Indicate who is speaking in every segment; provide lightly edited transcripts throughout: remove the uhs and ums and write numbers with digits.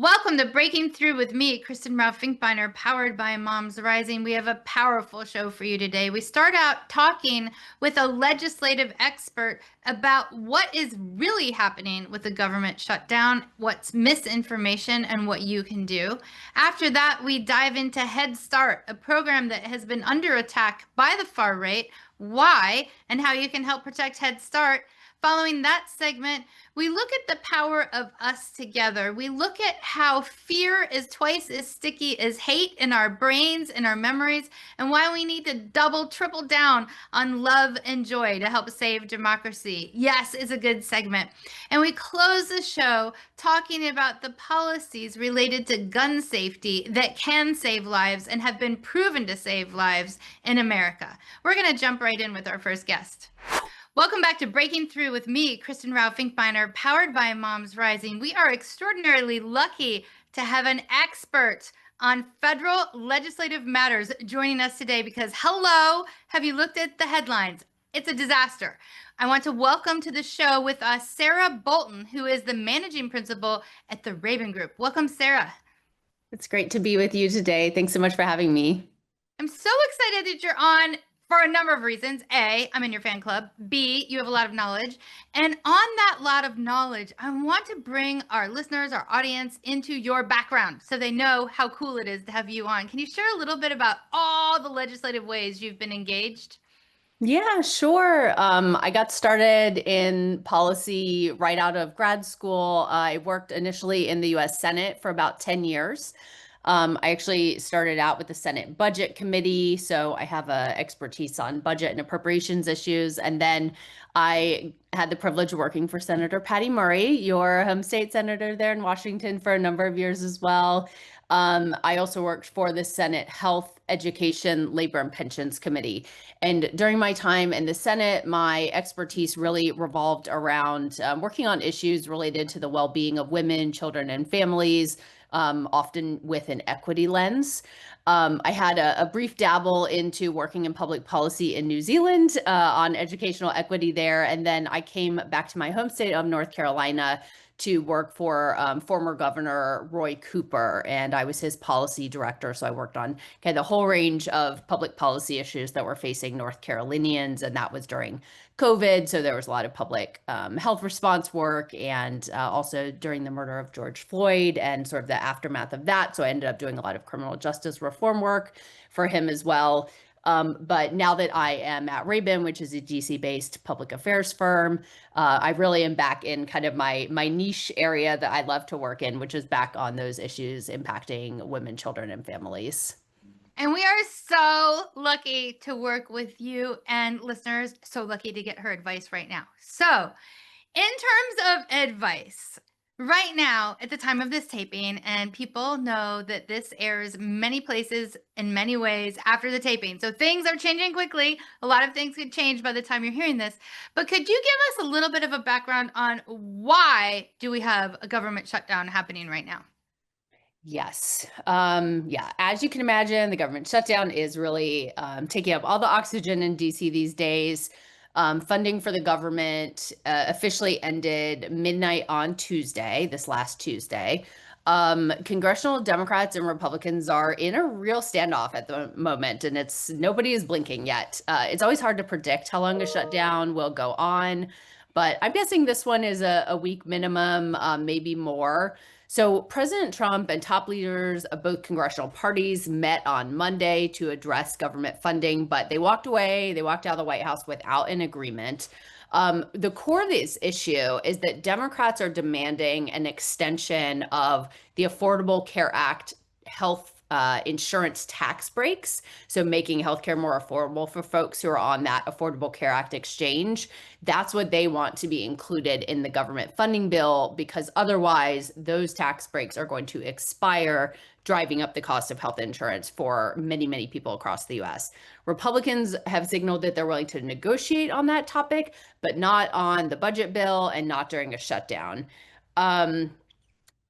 Speaker 1: Welcome to Breaking Through with me, Kristen Ralph Finkbeiner, powered by Moms Rising. We have a powerful show for you today. We start out talking with a legislative expert about what is really happening with the government shutdown, what's misinformation, and what you can do. After that, we dive into Head Start, a program that has been under attack by the far right, why, and how you can help protect Head Start. Following that segment, we look at the power of us together. We look at how fear is twice as sticky as hate in our brains and our memories, and why we need to double, triple down on love and joy to help save democracy. Yes, it's a good segment. And we close the show talking about the policies related to gun safety that can save lives and have been proven to save lives in America. We're going to jump right in with our first guest. Welcome back to Breaking Through with me, Kristen Rao Finkbeiner, powered by Moms Rising. We are extraordinarily lucky to have an expert on federal legislative matters joining us today because, hello, have you looked at the headlines? It's a disaster. I want to welcome to the show with us Sarah Bolton, who is the managing principal at the Raben Group. Welcome, Sarah.
Speaker 2: It's great to be with you today. Thanks so much for having me.
Speaker 1: I'm so excited that you're on for a number of reasons. A, I'm in your fan club. B, you have a lot of knowledge. And on that lot of knowledge, I want to bring our listeners, our audience, into your background so they know how cool it is to have you on. Can you share a little bit about all the legislative ways you've been engaged?
Speaker 2: Yeah, sure. I got started in policy right out of grad school. I worked initially in the US Senate for about 10 years. I actually started out with the Senate Budget Committee, so I have a expertise on budget and appropriations issues. And then I had the privilege of working for Senator Patty Murray, your home state senator there in Washington, for a number of years as well. I also worked for the Senate Health, Education, Labor, and Pensions Committee. And during my time in the Senate, my expertise really revolved around working on issues related to the well-being of women, children, and families, often with an equity lens. I had a brief dabble into working in public policy in New Zealand on educational equity there. And then I came back to my home state of North Carolina to work for former Governor Roy Cooper, and I was his policy director. So I worked on kind of the whole range of public policy issues that were facing North Carolinians, and that was during COVID. So there was a lot of public health response work, and also during the murder of George Floyd and sort of the aftermath of that. So I ended up doing a lot of criminal justice reform work for him as well. But now that I am at Raben, which is a DC-based public affairs firm, I really am back in kind of my niche area that I love to work in, which is back on those issues impacting women, children, and families.
Speaker 1: And we are so lucky to work with you, and listeners, so lucky to get her advice right now. So, in terms of advice, right now, at the time of this taping, and people know that this airs many places in many ways after the taping. So things are changing quickly. A lot of things could change by the time you're hearing this. But could you give us a little bit of a background on why do we have a government shutdown happening right now?
Speaker 2: Yes. Yeah. As you can imagine, the government shutdown is really taking up all the oxygen in DC these days. Funding for the government officially ended midnight on Tuesday, this last Tuesday. Congressional Democrats and Republicans are in a real standoff at the moment, and nobody is blinking yet. It's always hard to predict how long a shutdown will go on, but I'm guessing this one is a week minimum, maybe more. So President Trump and top leaders of both congressional parties met on Monday to address government funding, but they walked away. They walked out of the White House without an agreement. The core of this issue is that Democrats are demanding an extension of the Affordable Care Act health insurance tax breaks, so making healthcare more affordable for folks who are on that Affordable Care Act exchange. That's what they want to be included in the government funding bill, because otherwise those tax breaks are going to expire, driving up the cost of health insurance for many, many people across the US. Republicans have signaled that they're willing to negotiate on that topic, but not on the budget bill and not during a shutdown.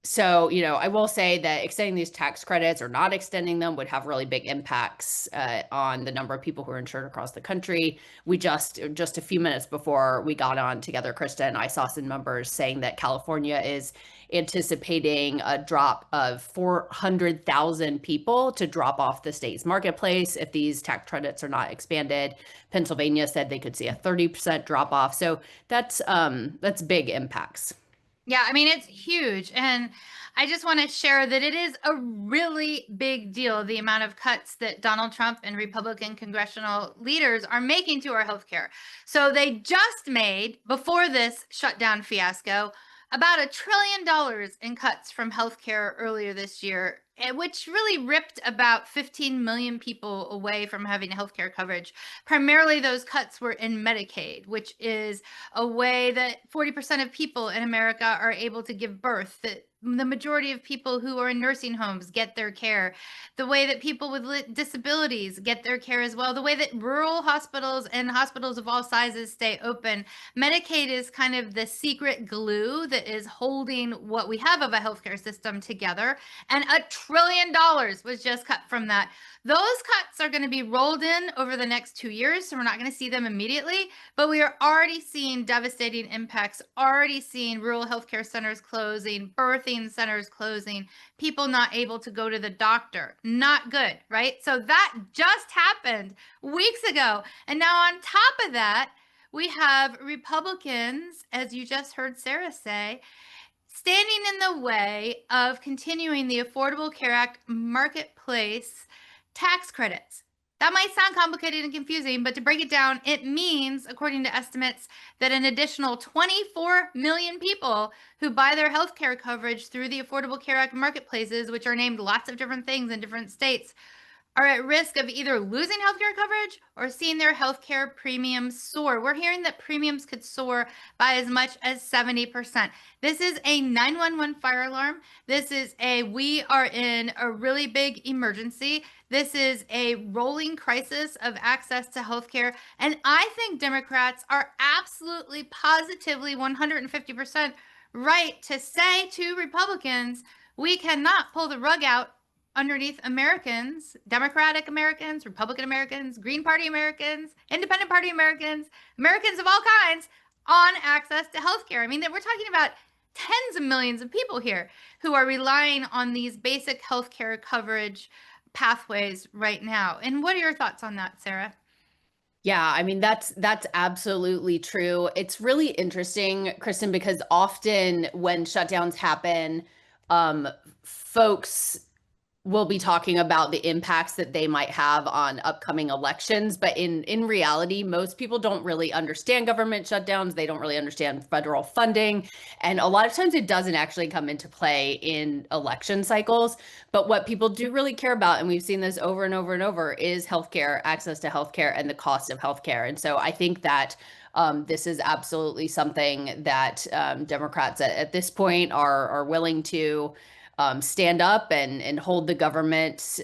Speaker 2: So, I will say that extending these tax credits or not extending them would have really big impacts on the number of people who are insured across the country. We just a few minutes before we got on together, Krista and I saw some numbers saying that California is anticipating a drop of 400,000 people to drop off the state's marketplace if these tax credits are not expanded. Pennsylvania said they could see a 30% drop off. So that's big impacts.
Speaker 1: Yeah, I mean, it's huge. And I just want to share that it is a really big deal, the amount of cuts that Donald Trump and Republican congressional leaders are making to our healthcare. So they just made, before this shutdown fiasco, about $1 trillion in cuts from healthcare earlier this year, which really ripped about 15 million people away from having healthcare coverage. Primarily, those cuts were in Medicaid, which is a way that 40% of people in America are able to give birth, that the majority of people who are in nursing homes get their care, the way that people with disabilities get their care as well, the way that rural hospitals and hospitals of all sizes stay open. Medicaid is kind of the secret glue that is holding what we have of a healthcare system together. And $1 trillion was just cut from that. Those cuts are going to be rolled in over the next 2 years, so we're not going to see them immediately, but we are already seeing devastating impacts, already seeing rural healthcare centers closing, birthing centers closing, people not able to go to the doctor. Not good, right? So that just happened weeks ago. And now on top of that, we have Republicans, as you just heard Sarah say, standing in the way of continuing the Affordable Care Act marketplace tax credits. That might sound complicated and confusing, but to break it down, it means, according to estimates, that an additional 24 million people who buy their health care coverage through the Affordable Care Act marketplaces, which are named lots of different things in different states, are at risk of either losing healthcare coverage or seeing their healthcare premiums soar. We're hearing that premiums could soar by as much as 70%. This is a 911 fire alarm. This is we are in a really big emergency. This is a rolling crisis of access to healthcare. And I think Democrats are absolutely, positively 150% right to say to Republicans, we cannot pull the rug out underneath Americans, Democratic Americans, Republican Americans, Green Party Americans, Independent Party Americans, Americans of all kinds on access to healthcare. I mean, that we're talking about tens of millions of people here who are relying on these basic healthcare coverage pathways right now. And what are your thoughts on that, Sarah?
Speaker 2: Yeah, I mean that's absolutely true. It's really interesting, Kristen, because often when shutdowns happen, folks will be talking about the impacts that they might have on upcoming elections, but in reality, most people don't really understand government shutdowns. They don't really understand federal funding, and a lot of times it doesn't actually come into play in election cycles. But what people do really care about, and we've seen this over and over and over, is healthcare, access to healthcare, and the cost of healthcare. And so I think that this is absolutely something that Democrats at this point are willing to stand up and hold the government,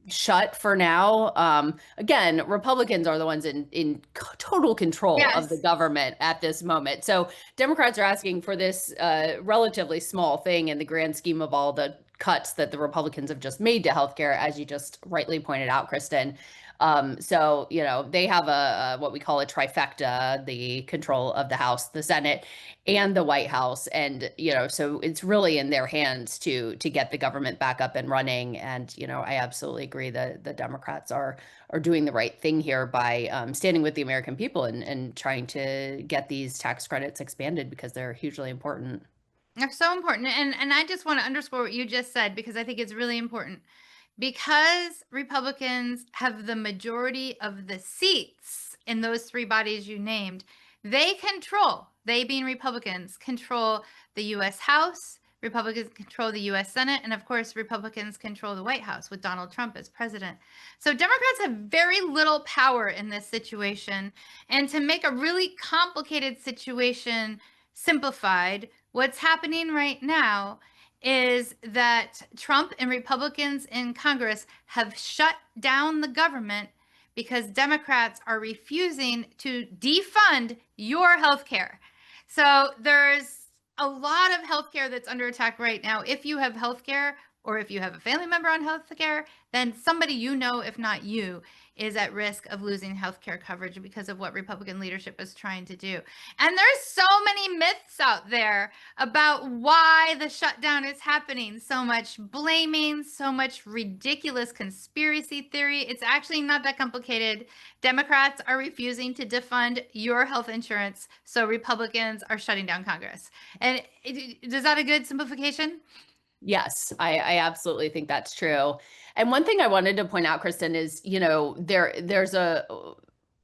Speaker 2: shut for now. Again, Republicans are the ones in total control of the
Speaker 1: Yes.
Speaker 2: government at this moment. So Democrats are asking for this relatively small thing in the grand scheme of all the cuts that the Republicans have just made to healthcare, as you just rightly pointed out, Kristen. So, they have what we call a trifecta, the control of the House, the Senate, and the White House. And, so it's really in their hands to get the government back up and running. And, I absolutely agree that the Democrats are doing the right thing here by standing with the American people and trying to get these tax credits expanded because they're hugely important.
Speaker 1: They're so important. And I just want to underscore what you just said because I think it's really important. Because Republicans have the majority of the seats in those three bodies you named, they being Republicans, control the U.S. House, Republicans control the U.S. Senate, and of course, Republicans control the White House with Donald Trump as president. So Democrats have very little power in this situation. And to make a really complicated situation simplified, what's happening right now is that Trump and Republicans in Congress have shut down the government because Democrats are refusing to defund your health care. So there's a lot of healthcare that's under attack right now. If you have healthcare or if you have a family member on healthcare, then somebody you know, if not you, is at risk of losing healthcare coverage because of what Republican leadership is trying to do. And there's so many myths out there about why the shutdown is happening. So much blaming, so much ridiculous conspiracy theory. It's actually not that complicated. Democrats are refusing to defund your health insurance, so Republicans are shutting down Congress. And is that a good simplification?
Speaker 2: Yes, I absolutely think that's true. And one thing I wanted to point out, Kristen, is, there's a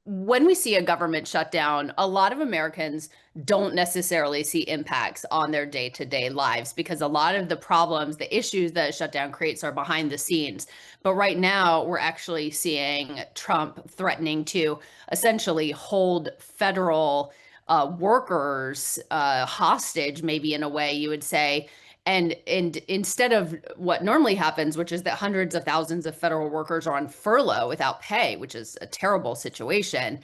Speaker 2: when we see a government shutdown, a lot of Americans don't necessarily see impacts on their day-to-day lives because a lot of the problems, the issues that a shutdown creates are behind the scenes. But right now, we're actually seeing Trump threatening to essentially hold federal workers hostage, maybe in a way you would say, and instead of what normally happens, which is that hundreds of thousands of federal workers are on furlough without pay, which is a terrible situation,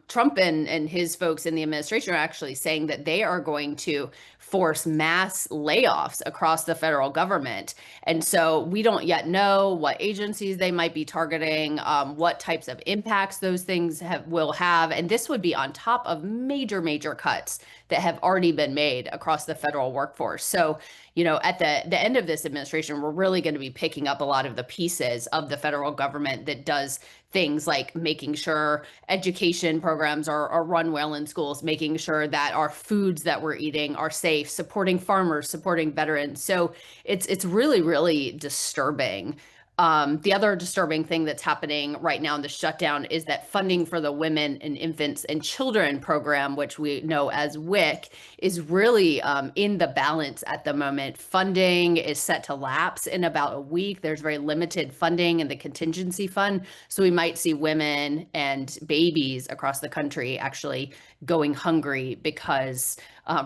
Speaker 2: Trump and his folks in the administration are actually saying that they are going to force mass layoffs across the federal government. And so we don't yet know what agencies they might be targeting, what types of impacts those things will have. And this would be on top of major, major cuts that have already been made across the federal workforce. So, at the end of this administration, we're really going to be picking up a lot of the pieces of the federal government that does things like making sure education programs are run well in schools, making sure that our foods that we're eating are safe, supporting farmers, supporting veterans. So it's really, really disturbing. The other disturbing thing that's happening right now in the shutdown is that funding for the Women and Infants and Children program, which we know as WIC, is really in the balance at the moment. Funding is set to lapse in about a week. There's very limited funding in the contingency fund. So we might see women and babies across the country actually going hungry because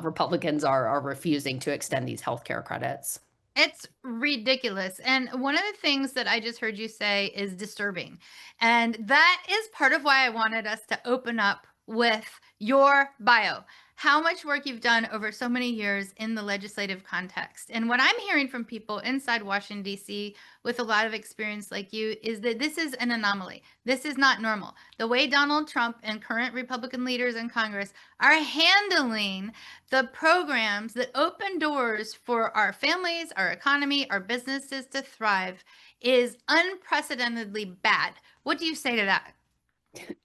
Speaker 2: Republicans are refusing to extend these healthcare credits.
Speaker 1: It's ridiculous. And one of the things that I just heard you say is disturbing. And that is part of why I wanted us to open up with your bio, how much work you've done over so many years in the legislative context. And what I'm hearing from people inside Washington, D.C., with a lot of experience like you, is that this is an anomaly. This is not normal. The way Donald Trump and current Republican leaders in Congress are handling the programs that open doors for our families, our economy, our businesses to thrive is unprecedentedly bad. What do you say to that?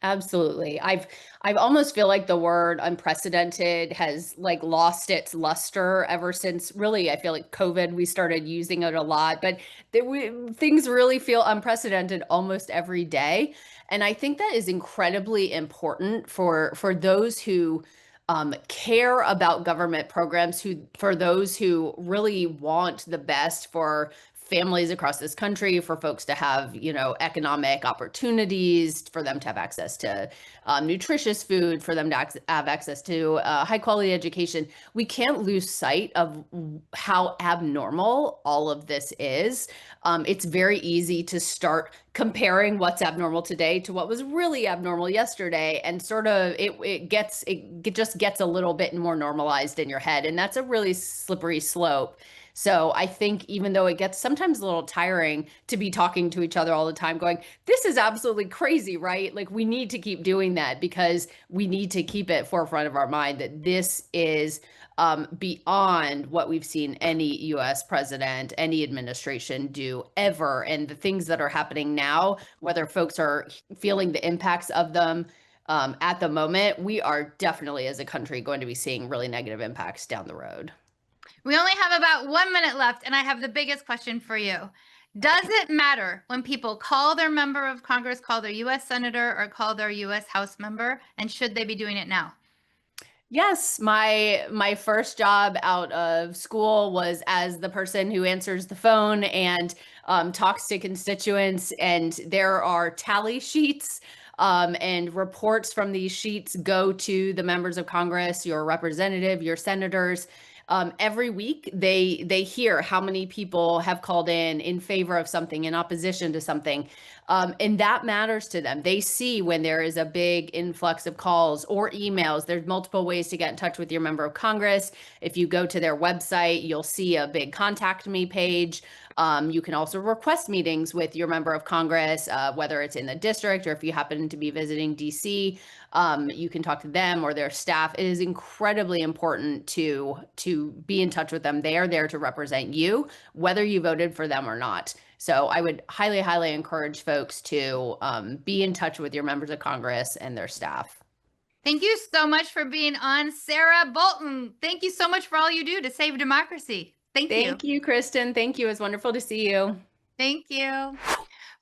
Speaker 2: Absolutely. I've almost feel like the word unprecedented has like lost its luster ever since really I feel like COVID we started using it a lot, but things really feel unprecedented almost every day. And I think that is incredibly important for those who care about government programs, who for those who really want the best for families across this country, for folks to have, economic opportunities, for them to have access to nutritious food, for them to have access to high quality education. We can't lose sight of how abnormal all of this is. It's very easy to start comparing what's abnormal today to what was really abnormal yesterday, and sort of it just gets a little bit more normalized in your head, and that's a really slippery slope. So I think even though it gets sometimes a little tiring to be talking to each other all the time, going, this is absolutely crazy, right? Like we need to keep doing that because we need to keep it forefront of our mind that this is beyond what we've seen any US president, any administration do ever. And the things that are happening now, whether folks are feeling the impacts of them at the moment, we are definitely as a country going to be seeing really negative impacts down the road.
Speaker 1: We only have about 1 minute left, and I have the biggest question for you. Does it matter when people call their member of Congress, call their U.S. Senator, or call their U.S. House member? And should they be doing it now?
Speaker 2: Yes, my first job out of school was as the person who answers the phone and talks to constituents, and there are tally sheets. And reports from these sheets go to the members of Congress, your representative, your senators. Every week they hear how many people have called in favor of something, in opposition to something. And that matters to them. They see when there is a big influx of calls or emails. There's multiple ways to get in touch with your member of Congress. If you go to their website, you'll see a big contact me page. You can also request meetings with your member of Congress, whether it's in the district or if you happen to be visiting DC. You can talk to them or their staff. It is incredibly important to be in touch with them. They are there to represent you, whether you voted for them or not. So I would highly, highly encourage folks to be in touch with your members of Congress and their staff.
Speaker 1: Thank you so much for being on, Sarah Bolton. Thank you so much for all you do to save democracy. Thank you.
Speaker 2: Thank you, Kristen. Thank you. It was wonderful to see you.
Speaker 1: Thank you.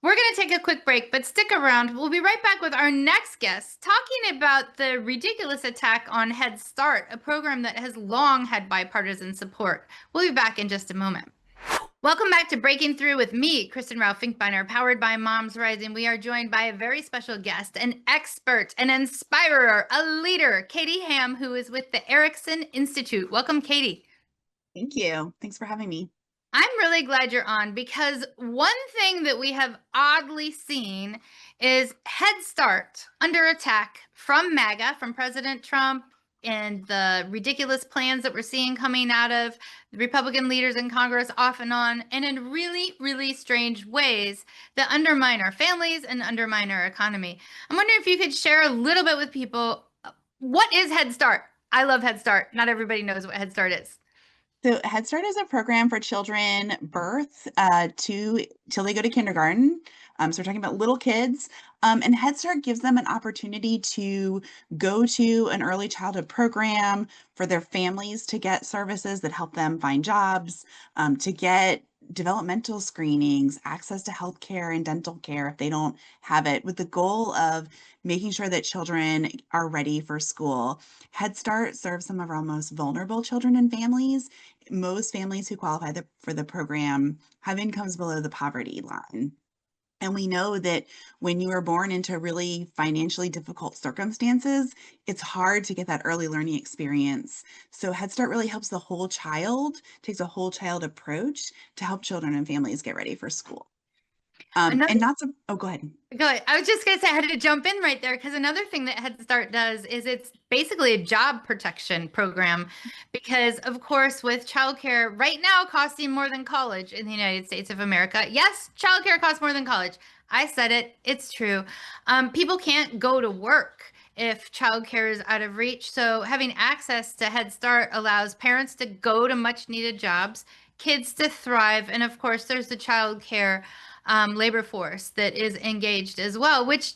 Speaker 1: We're going to take a quick break, but stick around. We'll be right back with our next guest talking about the ridiculous attack on Head Start, a program that has long had bipartisan support. We'll be back in just a moment. Welcome back to Breaking Through with me, Kristen Ralph Finkbeiner, powered by Moms Rising. We are joined by a very special guest, an expert, an inspirer, a leader, Katie Hamm, who is with the Erikson Institute. Welcome, Katie.
Speaker 3: Thank you. Thanks for having me.
Speaker 1: I'm really glad you're on, because one thing that we have oddly seen is Head Start under attack from MAGA, from President Trump, and the ridiculous plans that we're seeing coming out of the Republican leaders in Congress off and on, and in really, really strange ways that undermine our families and undermine our economy. I'm wondering if you could share a little bit with people, what is Head Start? I love Head Start. Not everybody knows what Head Start is.
Speaker 3: So Head Start is a program for children birth till they go to kindergarten. So we're talking about little kids. And Head Start gives them an opportunity to go to an early childhood program, for their families to get services that help them find jobs, to get developmental screenings, access to health care and dental care if they don't have it, with the goal of making sure that children are ready for school. Head Start serves some of our most vulnerable children and families. Most families who qualify for the program have incomes below the poverty line. And we know that when you are born into really financially difficult circumstances, it's hard to get that early learning experience. So Head Start really helps the whole child, takes a whole child approach to help children and families get ready for school. And not so, oh, go ahead.
Speaker 1: Go ahead. I was just going to say, I had to jump in right there, because another thing that Head Start does is it's basically a job protection program, because of course, with childcare right now costing more than college in the United States of America. Yes, childcare costs more than college. I said it. It's true. People can't go to work if childcare is out of reach. So having access to Head Start allows parents to go to much needed jobs, kids to thrive, and of course, there's the childcare labor force that is engaged as well, which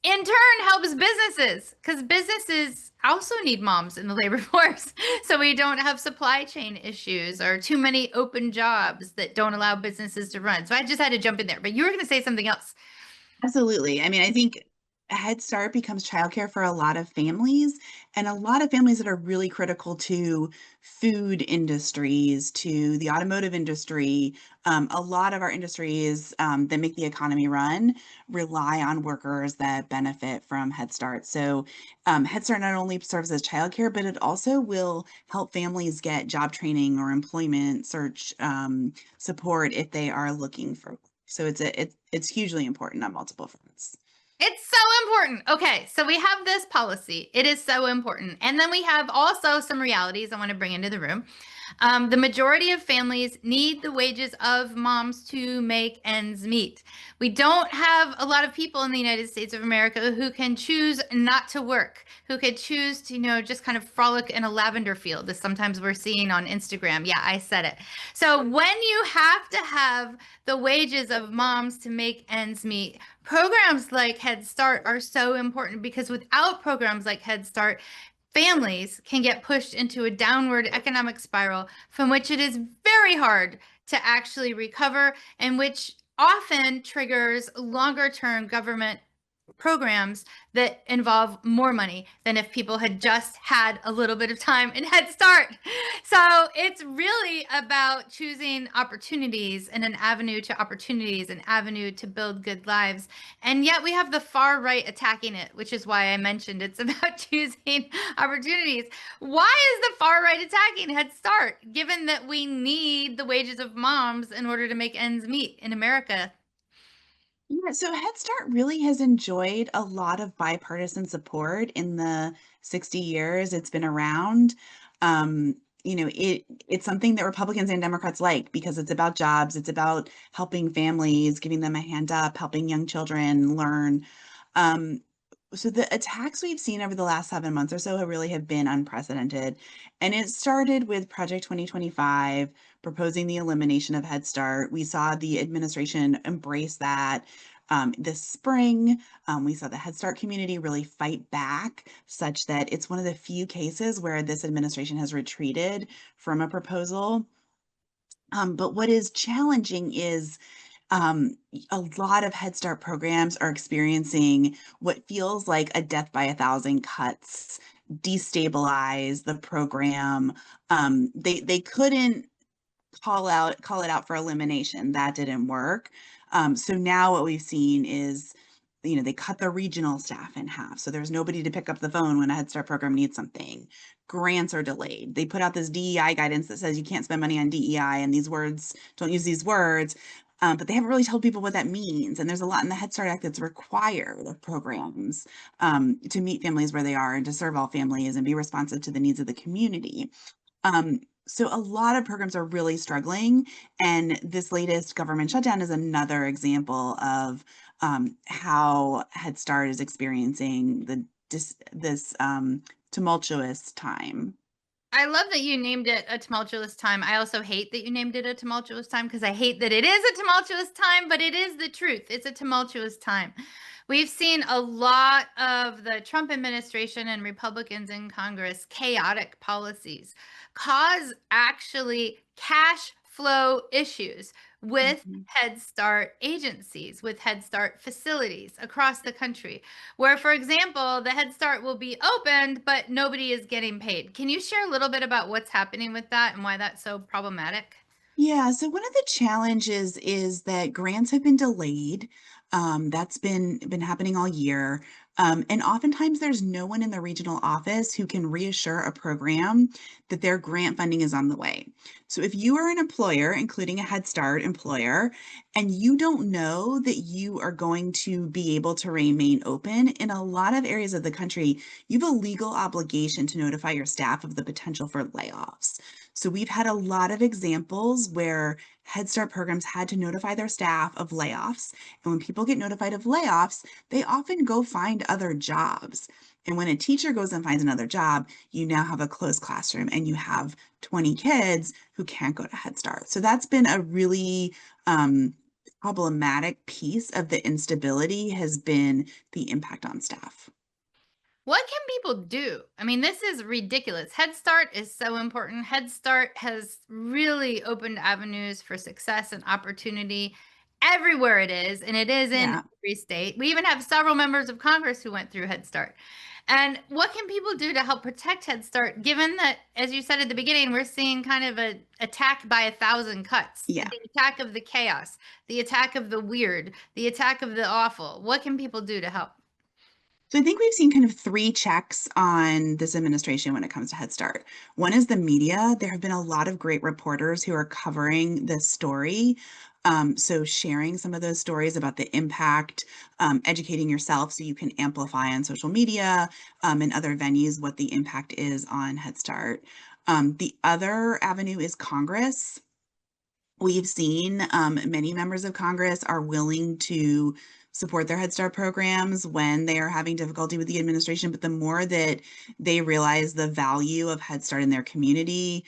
Speaker 1: in turn helps businesses, because businesses also need moms in the labor force. So we don't have supply chain issues or too many open jobs that don't allow businesses to run. So I just had to jump in there, but you were going to say something else.
Speaker 3: Absolutely. I mean, I think Head Start becomes childcare for a lot of families, and a lot of families that are really critical to food industries, to the automotive industry. A lot of our industries that make the economy run rely on workers that benefit from Head Start. So Head Start not only serves as childcare, but it also will help families get job training or employment search support if they are looking for work. So it's hugely important on multiple fronts.
Speaker 1: It's so important. Okay, so we have this policy. It is so important. And then we have also some realities I want to bring into the room. The majority of families need the wages of moms to make ends meet. We don't have a lot of people in the United States of America who can choose not to work, who could choose to, just kind of frolic in a lavender field, as sometimes we're seeing on Instagram. Yeah, I said it. So when you have to have the wages of moms to make ends meet, programs like Head Start are so important, because without programs like Head Start, families can get pushed into a downward economic spiral from which it is very hard to actually recover, and which often triggers longer term government programs that involve more money than if people had just had a little bit of time in Head Start. So it's really about choosing opportunities and an avenue to opportunities, an avenue to build good lives. And yet we have the far right attacking it, which is why I mentioned it's about choosing opportunities. Why is the far right attacking Head Start, given that we need the wages of moms in order to make ends meet in America?
Speaker 3: Yeah, so Head Start really has enjoyed a lot of bipartisan support in the 60 years it's been around. Um, it's something that Republicans and Democrats like because it's about jobs, it's about helping families, giving them a hand up, helping young children learn. Um, so the attacks we've seen over the last 7 months or so really have been unprecedented. And it started with Project 2025 proposing the elimination of Head Start. We saw the administration embrace that this spring. We saw the Head Start community really fight back, such that it's one of the few cases where this administration has retreated from a proposal. But what is challenging is a lot of Head Start programs are experiencing what feels like a death by a thousand cuts, destabilize the program. They couldn't call it out for elimination. That didn't work. So now what we've seen is, they cut the regional staff in half. So there's nobody to pick up the phone when a Head Start program needs something. Grants are delayed. They put out this DEI guidance that says you can't spend money on DEI, and these words, don't use these words. But they haven't really told people what that means. And there's a lot in the Head Start Act that's required of programs to meet families where they are and to serve all families and be responsive to the needs of the community. So a lot of programs are really struggling, and this latest government shutdown is another example of how Head Start is experiencing this tumultuous time.
Speaker 1: I love that you named it a tumultuous time. I also hate that you named it a tumultuous time because I hate that it is a tumultuous time, but it is the truth. It's a tumultuous time. We've seen a lot of the Trump administration and Republicans in Congress chaotic policies cause actually cash flow issues with Head Start agencies, with Head Start facilities across the country, where, for example, the Head Start will be opened, but nobody is getting paid. Can you share a little bit about what's happening with that and why that's so problematic?
Speaker 3: Yeah, so one of the challenges is that grants have been delayed. That's been happening all year. And oftentimes there's no one in the regional office who can reassure a program that their grant funding is on the way. So if you are an employer, including a Head Start employer, and you don't know that you are going to be able to remain open, in a lot of areas of the country, you have a legal obligation to notify your staff of the potential for layoffs. So we've had a lot of examples where Head Start programs had to notify their staff of layoffs. And when people get notified of layoffs, they often go find other jobs. And when a teacher goes and finds another job, you now have a closed classroom and you have 20 kids who can't go to Head Start. So that's been a really problematic piece of the instability, has been the impact on staff.
Speaker 1: What can people do? I mean, this is ridiculous. Head Start is so important. Head Start has really opened avenues for success and opportunity everywhere it is, and it is in every state. We even have several members of Congress who went through Head Start. And what can people do to help protect Head Start, given that, as you said at the beginning, we're seeing kind of an attack by a thousand cuts?
Speaker 3: Yeah.
Speaker 1: The attack of the chaos, the attack of the weird, the attack of the awful. What can people do to help?
Speaker 3: So I think we've seen kind of three checks on this administration when it comes to Head Start. One is the media. There have been a lot of great reporters who are covering this story. So sharing some of those stories about the impact, educating yourself so you can amplify on social media and other venues what the impact is on Head Start. The other avenue is Congress. We've seen many members of Congress are willing to support their Head Start programs when they are having difficulty with the administration, but the more that they realize the value of Head Start in their community,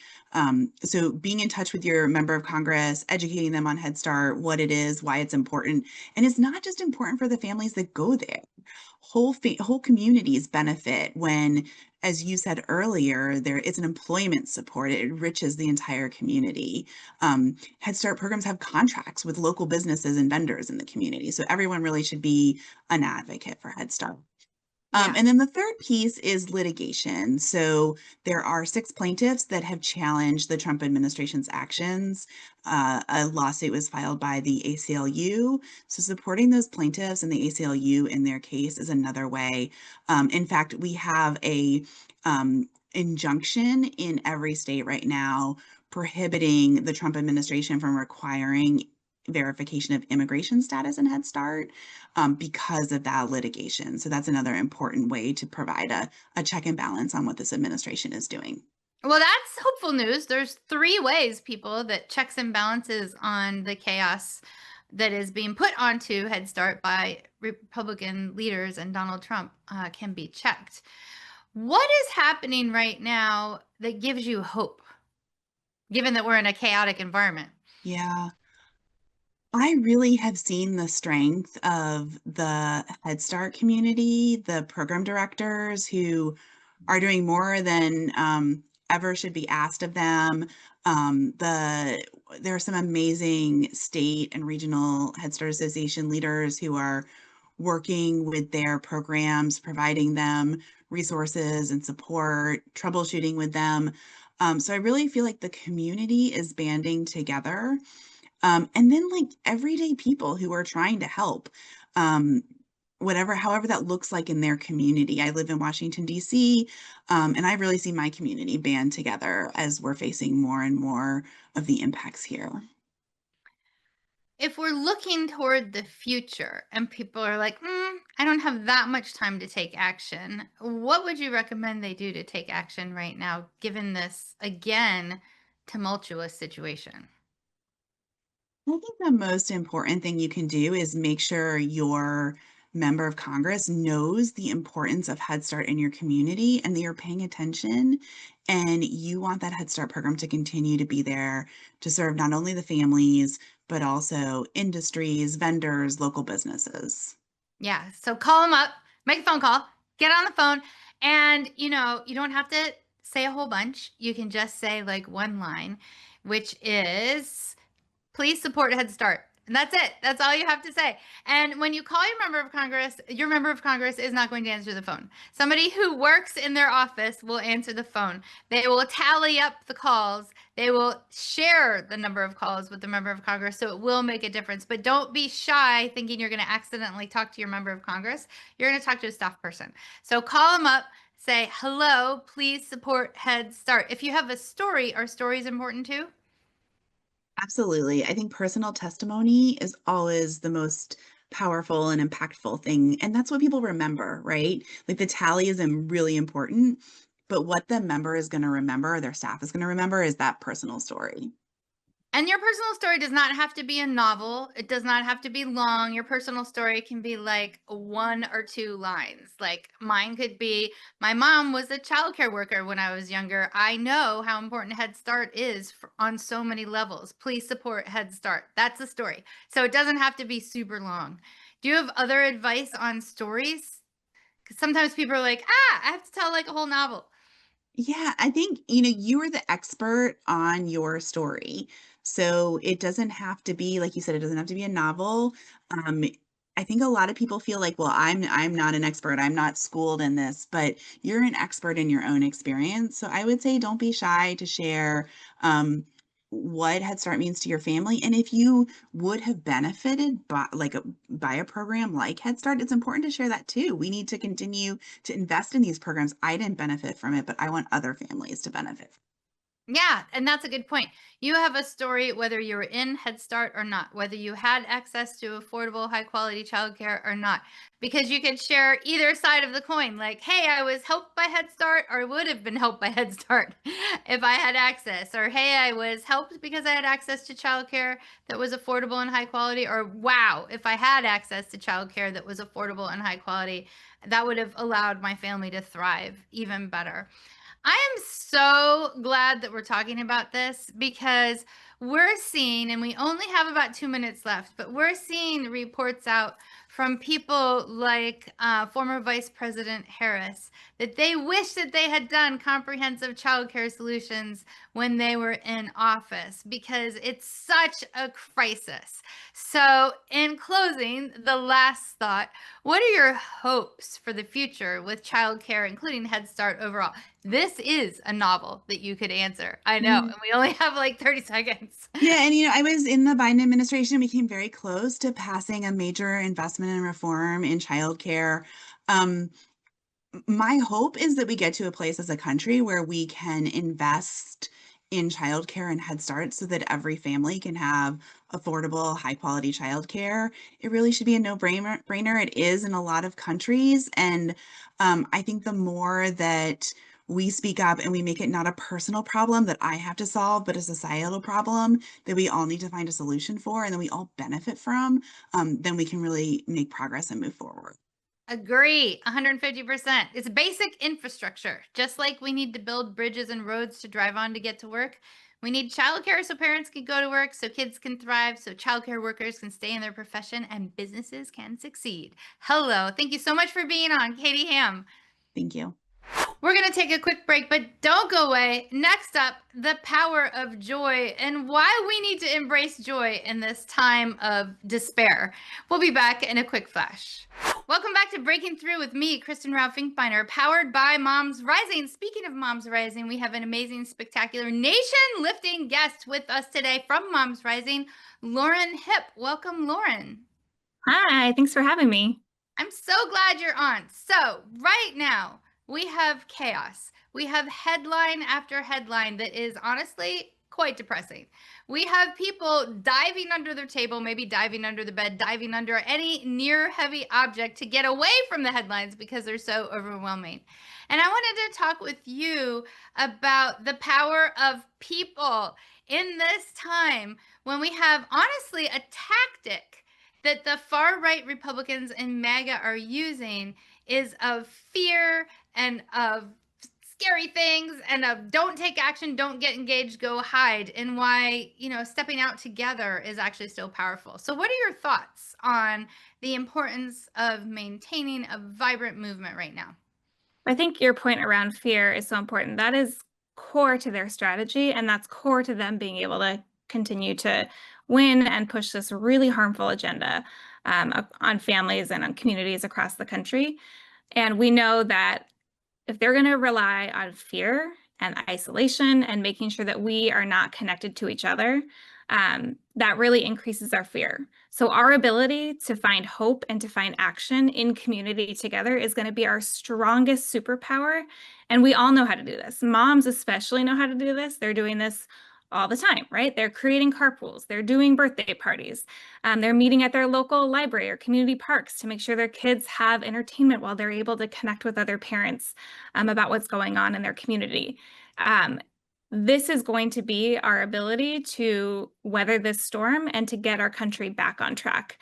Speaker 3: so being in touch with your member of Congress, educating them on Head Start, what it is, why it's important, and it's not just important for the families that go there. Whole communities benefit when as you said earlier, there is an employment support. It enriches the entire community. Head Start programs have contracts with local businesses and vendors in the community. So everyone really should be an advocate for Head Start.
Speaker 1: Yeah.
Speaker 3: And then the third piece is litigation. So there are 6 plaintiffs that have challenged the Trump administration's actions. A lawsuit was filed by the ACLU. So supporting those plaintiffs and the ACLU in their case is another way. In fact, we have a injunction in every state right now prohibiting the Trump administration from requiring verification of immigration status in Head Start because of that litigation. So that's another important way to provide a check and balance on what this administration is doing.
Speaker 1: Well, that's hopeful news. There's 3 ways, people, that checks and balances on the chaos that is being put onto Head Start by Republican leaders and Donald Trump can be checked. What is happening right now that gives you hope, given that we're in a chaotic environment?
Speaker 3: Yeah. I really have seen the strength of the Head Start community, the program directors who are doing more than ever should be asked of them. There are some amazing state and regional Head Start Association leaders who are working with their programs, providing them resources and support, troubleshooting with them. So I really feel like the community is banding together. And then like everyday people who are trying to help, however that looks like in their community. I live in Washington, D.C., and I really see my community band together as we're facing more and more of the impacts here.
Speaker 1: If we're looking toward the future and people are like, I don't have that much time to take action, what would you recommend they do to take action right now, given this, again, tumultuous situation?
Speaker 3: I think the most important thing you can do is make sure your member of Congress knows the importance of Head Start in your community and that you're paying attention and you want that Head Start program to continue to be there to serve not only the families, but also industries, vendors, local businesses.
Speaker 1: Yeah. So call them up, make a phone call, get on the phone. And, you don't have to say a whole bunch. You can just say like one line, which is, please support Head Start. And that's it. That's all you have to say. And when you call your member of Congress is not going to answer the phone. Somebody who works in their office will answer the phone. They will tally up the calls. They will share the number of calls with the member of Congress, so it will make a difference. But don't be shy thinking you're going to accidentally talk to your member of Congress. You're going to talk to a staff person. So call them up, say, hello, please support Head Start. If you have a story, are stories important too?
Speaker 3: Absolutely. I think personal testimony is always the most powerful and impactful thing. And that's what people remember, right? Like the tally is really important, but what the member is going to remember, or their staff is going to remember, is that personal story.
Speaker 1: And your personal story does not have to be a novel. It does not have to be long. Your personal story can be like 1 or 2 lines. Like mine could be, my mom was a childcare worker when I was younger. I know how important Head Start is on so many levels. Please support Head Start. That's a story. So it doesn't have to be super long. Do you have other advice on stories? Because sometimes people are like, I have to tell like a whole novel.
Speaker 3: Yeah, I think, you are the expert on your story. So it doesn't have to be, like you said, it doesn't have to be a novel. Um, I think a lot of people feel like, well, I'm not an expert. I'm not schooled in this, but you're an expert in your own experience. So I would say don't be shy to share what Head Start means to your family. And if you would have benefited by a program like Head Start, it's important to share that too. We need to continue to invest in these programs. I didn't benefit from it, but I want other families to benefit.
Speaker 1: Yeah, and that's a good point. You have a story whether you're in Head Start or not, whether you had access to affordable, high quality childcare or not, because you could share either side of the coin. Like, hey, I was helped by Head Start, or would have been helped by Head Start if I had access, or hey, I was helped because I had access to childcare that was affordable and high quality, or wow, if I had access to childcare that was affordable and high quality, that would have allowed my family to thrive even better. I am so glad that we're talking about this because we're seeing, and we only have about 2 minutes left, but we're seeing reports out from people like former Vice President Harris that they wish that they had done comprehensive childcare solutions when they were in office because it's such a crisis. So, in closing, the last thought, what are your hopes for the future with childcare, including Head Start overall? This is a novel that you could answer. I know, and we only have like 30 seconds.
Speaker 3: Yeah, and I was in the Biden administration. We came very close to passing a major investment and reform in childcare. My hope is that we get to a place as a country where we can invest in childcare and Head Start so that every family can have affordable, high quality childcare. It really should be a no-brainer. It is in a lot of countries. And I think the more that we speak up and we make it not a personal problem that I have to solve, but a societal problem that we all need to find a solution for and that we all benefit from, then we can really make progress and move forward.
Speaker 1: Agree, 150%. It's basic infrastructure. Just like we need to build bridges and roads to drive on to get to work, we need childcare so parents can go to work, so kids can thrive, so childcare workers can stay in their profession, and businesses can succeed. Hello, thank you so much for being on, Katie Hamm.
Speaker 3: Thank you.
Speaker 1: We're going to take a quick break, but don't go away. Next up, the power of joy and why we need to embrace joy in this time of despair. We'll be back in a quick flash. Welcome back to Breaking Through with me, Kristen Rao-Finkbeiner, powered by Moms Rising. Speaking of Moms Rising, we have an amazing, spectacular, nation-lifting guest with us today from Moms Rising, Lauren Hipp. Welcome, Lauren.
Speaker 4: Hi, thanks for having me.
Speaker 1: I'm so glad you're on. So right now, we have chaos. We have headline after headline that is honestly quite depressing. We have people diving under their table, maybe diving under the bed, diving under any near heavy object to get away from the headlines because they're so overwhelming. And I wanted to talk with you about the power of people in this time when we have honestly a tactic that the far-right Republicans and MAGA are using is of fear and of scary things and of don't take action, don't get engaged, go hide, and why, stepping out together is actually still powerful. So what are your thoughts on the importance of maintaining a vibrant movement right now?
Speaker 4: I think your point around fear is so important. That is core to their strategy, and that's core to them being able to continue to win and push this really harmful agenda on families and on communities across the country. And we know that if they're going to rely on fear and isolation and making sure that we are not connected to each other, that really increases our fear. So our ability to find hope and to find action in community together is going to be our strongest superpower. And we all know how to do this. Moms especially know how to do this. They're doing this all the time, right? They're creating carpools, they're doing birthday parties, they're meeting at their local library or community parks to make sure their kids have entertainment while they're able to connect with other parents about what's going on in their community. This is going to be our ability to weather this storm and to get our country back on track,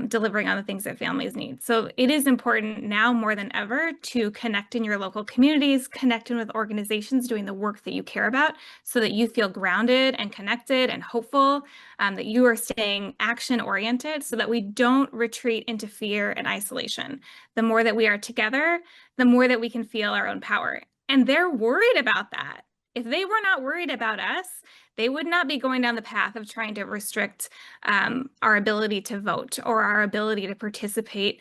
Speaker 4: delivering on the things that families need. So it is important now more than ever to connect in your local communities, connect in with organizations doing the work that you care about so that you feel grounded and connected and hopeful, that you are staying action oriented so that we don't retreat into fear and isolation. The more that we are together, the more that we can feel our own power. And they're worried about that. If they were not worried about us, they would not be going down the path of trying to restrict our ability to vote or our ability to participate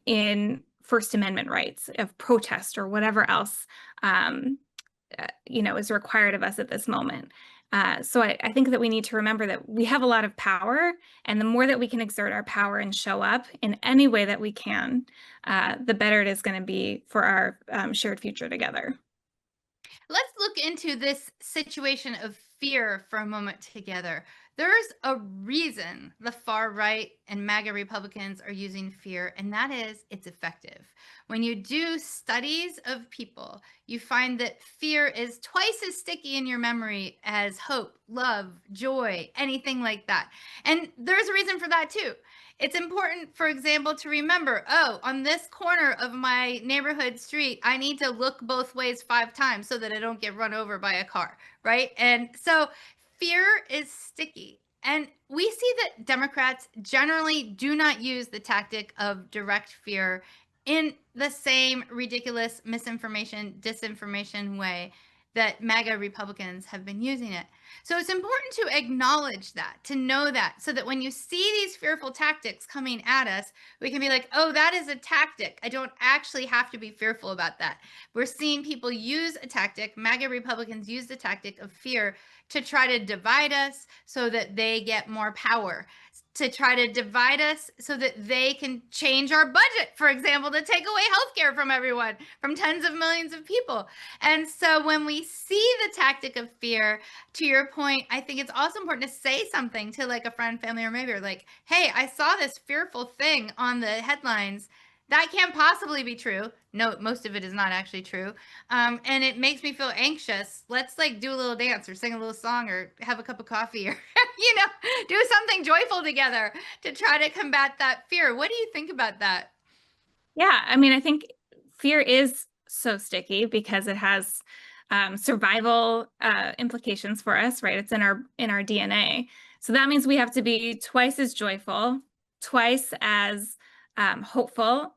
Speaker 4: in First Amendment rights of protest or whatever else is required of us at this moment. So I think that we need to remember that we have a lot of power, and the more that we can exert our power and show up in any way that we can, the better it is going to be for our shared future together.
Speaker 1: Let's look into this situation of fear for a moment together. There's a reason the far right and MAGA Republicans are using fear, and that is it's effective. When you do studies of people, you find that fear is twice as sticky in your memory as hope, love, joy, anything like that. And there's a reason for that too. It's important, for example, to remember, on this corner of my neighborhood street, I need to look both ways 5 times so that I don't get run over by a car, right? And so fear is sticky. And we see that Democrats generally do not use the tactic of direct fear in the same ridiculous misinformation, disinformation way that MAGA Republicans have been using it. So it's important to acknowledge that, to know that, so that when you see these fearful tactics coming at us, we can be like, oh, that is a tactic. I don't actually have to be fearful about that. We're seeing people use a tactic, MAGA Republicans use the tactic of fear to try to divide us so that they get more power, to try to divide us so that they can change our budget, for example, to take away healthcare from everyone, from tens of millions of people. And so when we see the tactic of fear, to your point, I think it's also important to say something to like a friend, family, or maybe like, hey, I saw this fearful thing on the headlines. That can't possibly be true. No, most of it is not actually true. And it makes me feel anxious. Let's like do a little dance or sing a little song or have a cup of coffee or, do something joyful together to try to combat that fear. What do you think about that?
Speaker 4: Yeah, I mean, I think fear is so sticky because it has survival implications for us, right? It's in our DNA. So that means we have to be twice as joyful, twice as hopeful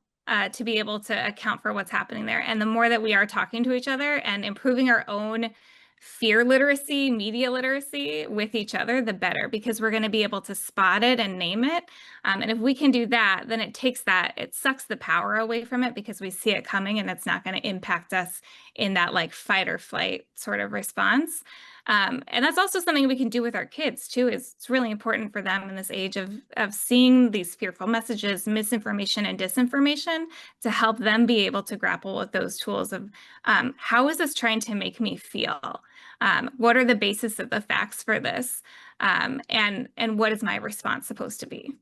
Speaker 4: to be able to account for what's happening there. And the more that we are talking to each other and improving our own fear literacy, media literacy with each other, the better, because we're going to be able to spot it and name it. And if we can do that, then it sucks the power away from it because we see it coming and it's not going to impact us in that like fight or flight sort of response. And that's also something we can do with our kids too. It's really important for them in this age of seeing these fearful messages, misinformation and disinformation, to help them be able to grapple with those tools of how is this trying to make me feel? What are the basis of the facts for this? And what is my response supposed to be?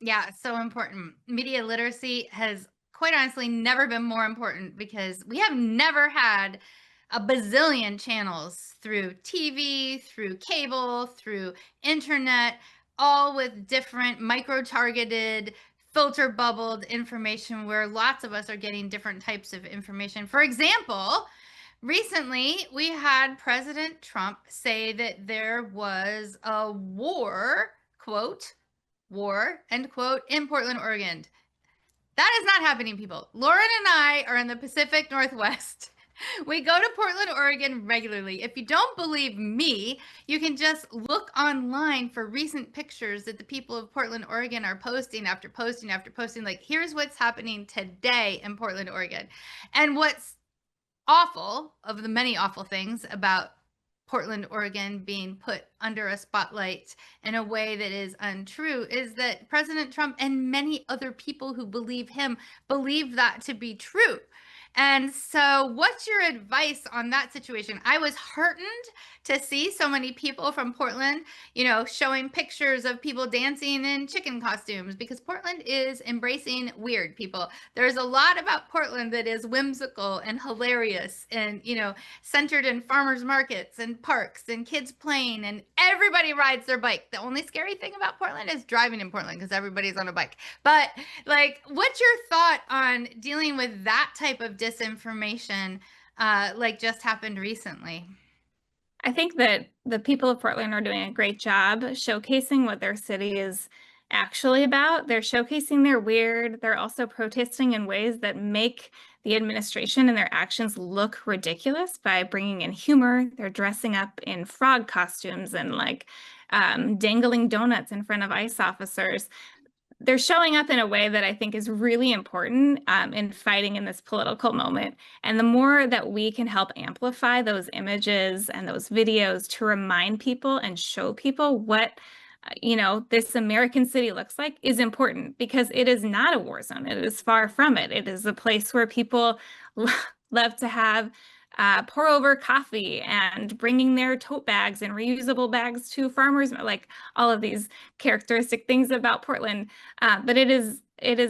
Speaker 1: Yeah, so important. Media literacy has quite honestly never been more important because we have never had a bazillion channels through TV, through cable, through internet, all with different micro-targeted, filter bubbled information where lots of us are getting different types of information. For example, recently we had President Trump say that there was a war, quote, war, end quote, in Portland, Oregon. That is not happening, people. Lauren and I are in the Pacific Northwest. We go to Portland, Oregon regularly. If you don't believe me, you can just look online for recent pictures that the people of Portland, Oregon are posting after posting after posting. Like, here's what's happening today in Portland, Oregon. And what's awful, of the many awful things about Portland, Oregon being put under a spotlight in a way that is untrue, is that President Trump and many other people who believe him believe that to be true. And so what's your advice on that situation? I was heartened to see so many people from Portland, showing pictures of people dancing in chicken costumes, because Portland is embracing weird, people. There's a lot about Portland that is whimsical and hilarious and, centered in farmers markets and parks and kids playing, and everybody rides their bike. The only scary thing about Portland is driving in Portland because everybody's on a bike. But like, what's your thought on dealing with that type of disinformation like just happened recently?
Speaker 4: I think that the people of Portland are doing a great job showcasing what their city is actually about. They're showcasing their weird. They're also protesting in ways that make the administration and their actions look ridiculous by bringing in humor. They're dressing up in frog costumes and like dangling donuts in front of ICE officers. They're showing up in a way that I think is really important in fighting in this political moment. And the more that we can help amplify those images and those videos to remind people and show people what this American city looks like is important, because it is not a war zone. It is far from it. It is a place where people love to have pour over coffee and bringing their tote bags and reusable bags to farmers, like all of these characteristic things about Portland. But it is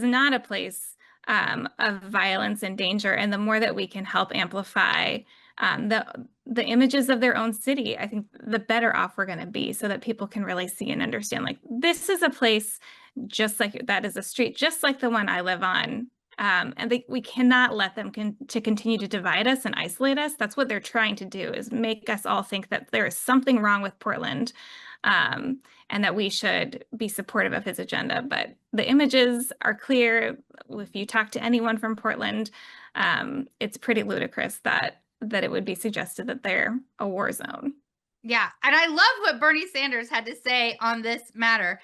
Speaker 4: not a place of violence and danger. And the more that we can help amplify the images of their own city, I think the better off we're going to be, so that people can really see and understand, like, this is a place just like that, is a street just like the one I live on. And we cannot let them continue to divide us and isolate us. That's what they're trying to do, is make us all think that there is something wrong with Portland. and that we should be supportive of his agenda. But the images are clear. If you talk to anyone from Portland, it's pretty ludicrous that it would be suggested that they're a war zone.
Speaker 1: Yeah, and I love what Bernie Sanders had to say on this matter.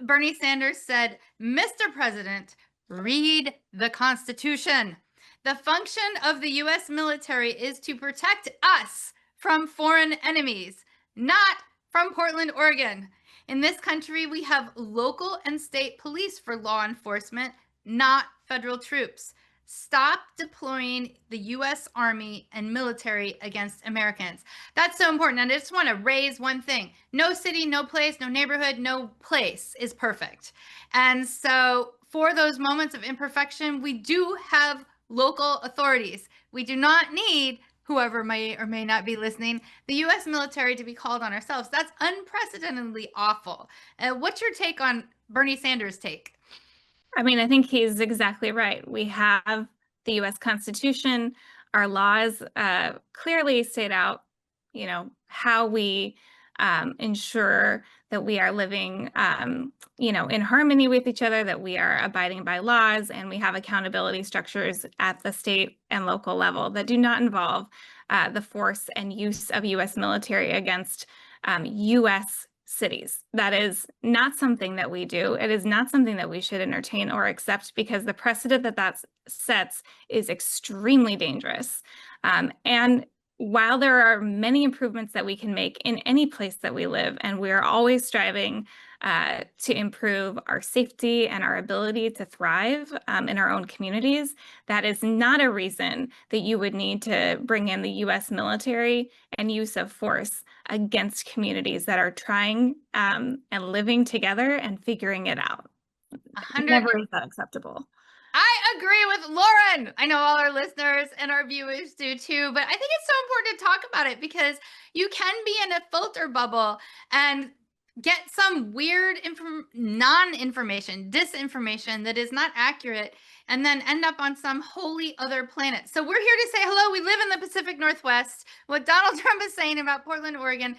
Speaker 1: Bernie Sanders said, "Mr. President, read the Constitution. The function of the U.S. military is to protect us from foreign enemies, not from Portland, Oregon. In this country, we have local and state police for law enforcement, not federal troops. Stop deploying the U.S. Army and military against Americans." That's so important. And I just want to raise one thing. No city, no place, no neighborhood, no place is perfect. And so for those moments of imperfection, we do have local authorities. We do not need, whoever may or may not be listening, the U.S. military to be called on ourselves. That's unprecedentedly awful. What's your take on Bernie Sanders' take?
Speaker 4: I mean, I think he's exactly right. We have the U.S. Constitution. Our laws clearly state out, how we ensure that we are living, in harmony with each other, that we are abiding by laws, and we have accountability structures at the state and local level that do not involve the force and use of U.S. military against U.S. cities. That is not something that we do. It is not something that we should entertain or accept, because the precedent that sets is extremely dangerous. And while there are many improvements that we can make in any place that we live, and we are always striving to improve our safety and our ability to thrive in our own communities, that is not a reason that you would need to bring in the U.S. military and use of force against communities that are trying and living together and figuring it out. Never is that acceptable.
Speaker 1: I agree with Lauren. I know all our listeners and our viewers do too, but I think it's so important to talk about it, because you can be in a filter bubble and get some weird non-information, disinformation that is not accurate, and then end up on some wholly other planet. So we're here to say hello. We live in the Pacific Northwest. What Donald Trump is saying about Portland, Oregon,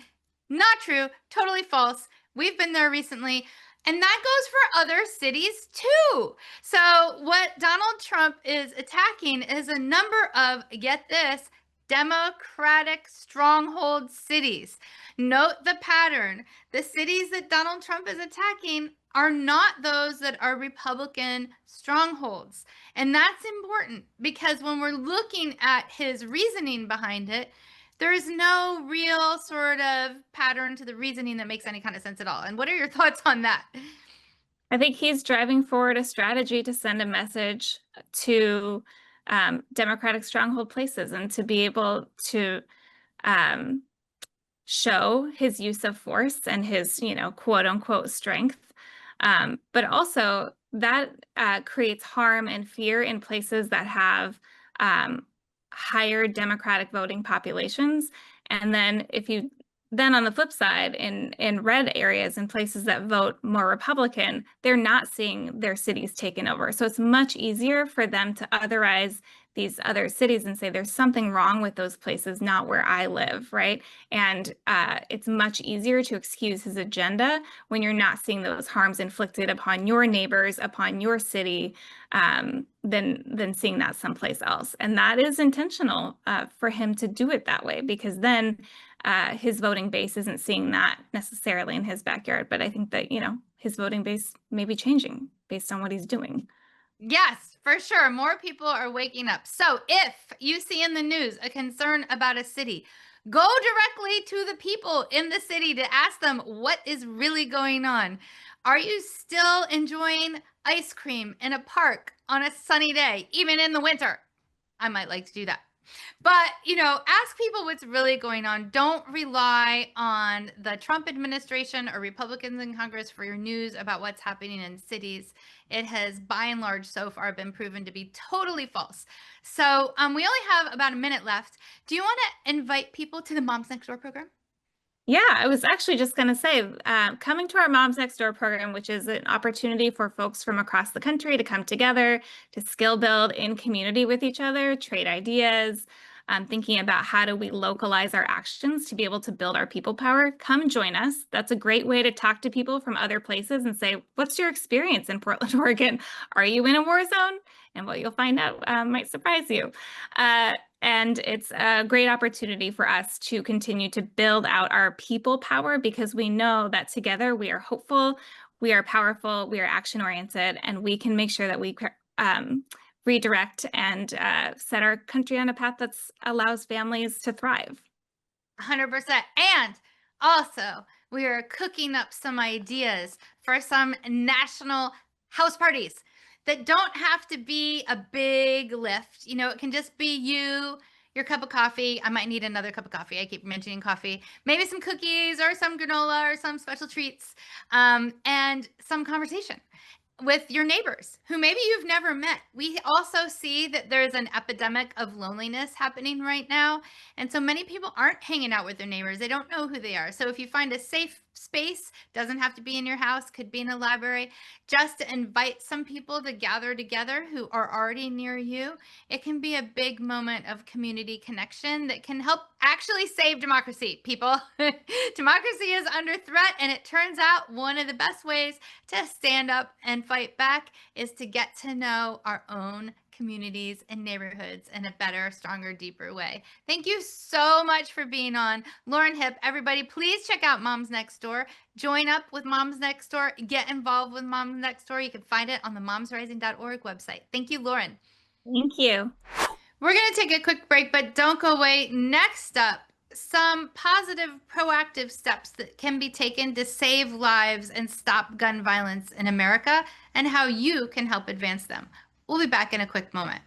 Speaker 1: not true, totally false. We've been there recently. And that goes for other cities too. So what Donald Trump is attacking is a number of, get this, Democratic stronghold cities. Note the pattern. The cities that Donald Trump is attacking are not those that are Republican strongholds. And that's important, because when we're looking at his reasoning behind it, there is no real sort of pattern to the reasoning that makes any kind of sense at all. And what are your thoughts on that?
Speaker 4: I think he's driving forward a strategy to send a message to Democratic stronghold places, and to be able to show his use of force and his, quote unquote strength. But also that creates harm and fear in places that have higher Democratic voting populations. And then then on the flip side, in red areas, in places that vote more Republican, they're not seeing their cities taken over. So it's much easier for them to otherize these other cities and say there's something wrong with those places, not where I live, right? And it's much easier to excuse his agenda when you're not seeing those harms inflicted upon your neighbors, upon your city, than seeing that someplace else. And that is intentional for him to do it that way, because then his voting base isn't seeing that necessarily in his backyard. But I think that, his voting base may be changing based on what he's doing.
Speaker 1: Yes, for sure. More people are waking up. So if you see in the news a concern about a city, go directly to the people in the city to ask them what is really going on. Are you still enjoying ice cream in a park on a sunny day, even in the winter? I might like to do that. But, ask people what's really going on. Don't rely on the Trump administration or Republicans in Congress for your news about what's happening in cities. It has, by and large, so far been proven to be totally false. So we only have about a minute left. Do you want to invite people to the Moms Next Door program?
Speaker 4: Yeah, I was actually just going to say, coming to our Moms Next Door program, which is an opportunity for folks from across the country to come together, to skill build in community with each other, trade ideas, thinking about how do we localize our actions to be able to build our people power, come join us. That's a great way to talk to people from other places and say, what's your experience in Portland, Oregon? Are you in a war zone? And what you'll find out might surprise you. And it's a great opportunity for us to continue to build out our people power, because we know that together we are hopeful, we are powerful, we are action-oriented, and we can make sure that we redirect and set our country on a path that allows families to thrive.
Speaker 1: 100%. And also, we are cooking up some ideas for some national house parties that don't have to be a big lift. You know, it can just be you, your cup of coffee. I might need another cup of coffee. I keep mentioning coffee. Maybe some cookies or some granola or some special treats, and some conversation with your neighbors who maybe you've never met. We also see that there's an epidemic of loneliness happening right now. And so many people aren't hanging out with their neighbors. They don't know who they are. So if you find a safe space, doesn't have to be in your house, could be in a library, just to invite some people to gather together who are already near you, it can be a big moment of community connection that can help actually save democracy, people. Democracy is under threat, and it turns out one of the best ways to stand up and fight back is to get to know our own communities and neighborhoods in a better, stronger, deeper way. Thank you so much for being on. Lauren, Hipp, everybody, please check out Moms Next Door. Join up with Moms Next Door. Get involved with Moms Next Door. You can find it on the MomsRising.org website. Thank you, Lauren.
Speaker 4: Thank you.
Speaker 1: We're going to take a quick break, but don't go away. Next up, some positive, proactive steps that can be taken to save lives and stop gun violence in America, and how you can help advance them. We'll be back in a quick moment.